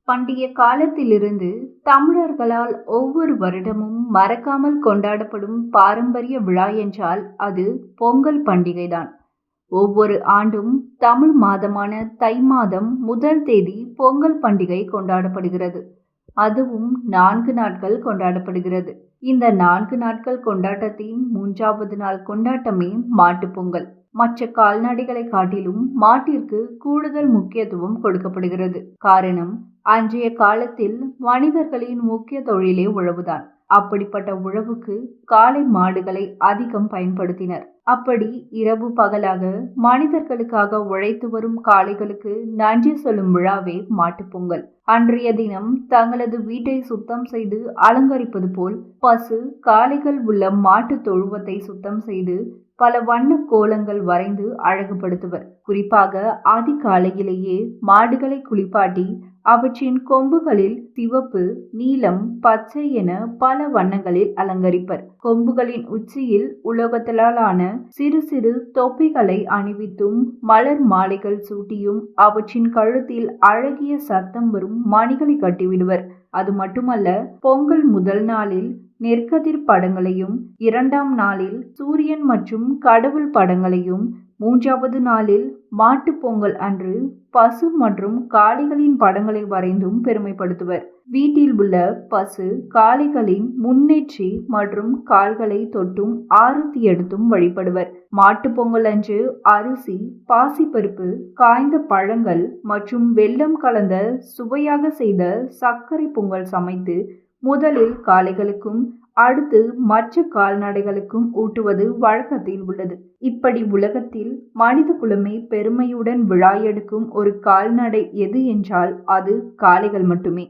பண்டைய காலத்திலிருந்து தமிழர்களால் ஒவ்வொரு வருடமும் மறக்காமல் கொண்டாடப்படும் பாரம்பரிய விழா என்றால் அது பொங்கல் பண்டிகைதான். ஒவ்வொரு ஆண்டும் தமிழ் மாதமான தை மாதம் முதல் தேதி பொங்கல் பண்டிகை கொண்டாடப்படுகிறது. அதுவும் 4 நாட்கள் கொண்டாடப்படுகிறது. இந்த 4 நாட்கள் கொண்டாட்டத்தின் 3வது நாள் கொண்டாட்டமே மாட்டுப் பொங்கல். மற்ற கால்நடைகளை காட்டிலும் மாட்டிற்கு கூடுதல் முக்கியத்துவம் கொடுக்கப்படுகிறது. காரணம், அன்றைய காலத்தில் மனிதர்களின் முக்கிய தொழிலே உழவுதான். அப்படிப்பட்ட உழவுக்கு காளை மாடுகளை அதிகம் பயன்படுத்தினர். அப்படி இரவு பகலாக மனிதர்களுக்காக உழைத்து வரும் காளைகளுக்கு நன்றி சொல்லும் விழாவே மாட்டுப் பொங்கல். அன்றைய தினம் தங்களது வீட்டை சுத்தம் செய்து அலங்கரிப்பது போல் பசு காளைகள் உள்ள மாட்டு தொழுவத்தை சுத்தம் செய்து பல வண்ண கோலங்கள் வரைந்து அழகுபடுத்துவர். குறிப்பாக அதிகாலையிலேயே மாடுகளை குளிப்பாட்டி அவற்றின் கொம்புகளில் சிவப்பு, நீலம், பச்சை என பல வண்ணங்களில் அலங்கரிப்பர். கொம்புகளின் உச்சியில் உலோகத்தாலான சிறு சிறு தொப்பிகளை அணிவித்தும் மலர் மாலைகள் சூட்டியும் அவற்றின் கழுத்தில் அழகிய சத்தம் வரும் மணிகளை கட்டிவிடுவர். அது மட்டுமல்ல, பொங்கல் முதல் நாளில் நெற்கதிர் படங்களையும், 2ஆம் நாளில் சூரியன் மற்றும் கடவுள் படங்களையும், 3வது நாளில் மாட்டுப் பொங்கல் அன்று பசு மற்றும் காளைகளின் படங்களை வரைந்தும் பெருமைப்படுத்துவர். வீட்டில் உள்ள பசு காளைகளின் முன்னேற்றி மற்றும் கால்களை தொட்டும் ஆரத்தி எடுத்தும் வழிபடுவர். மாட்டுப் பொங்கல் அன்று அரிசி, பாசிப்பருப்பு, காய்ந்த பழங்கள் மற்றும் வெல்லம் கலந்த சுவையாக செய்த சர்க்கரை பொங்கல் சமைத்து முதலில் காளைகளுக்கும் அடுத்து மற்ற கால்நடைகளுக்கும் ஊட்டுவது வழக்கத்தில் உள்ளது. இப்படி உலகத்தில் மனித குலமே பெருமையுடன் விழா எடுக்கும் ஒரு கால்நடை எது என்றால் அது காளைகள் மட்டுமே.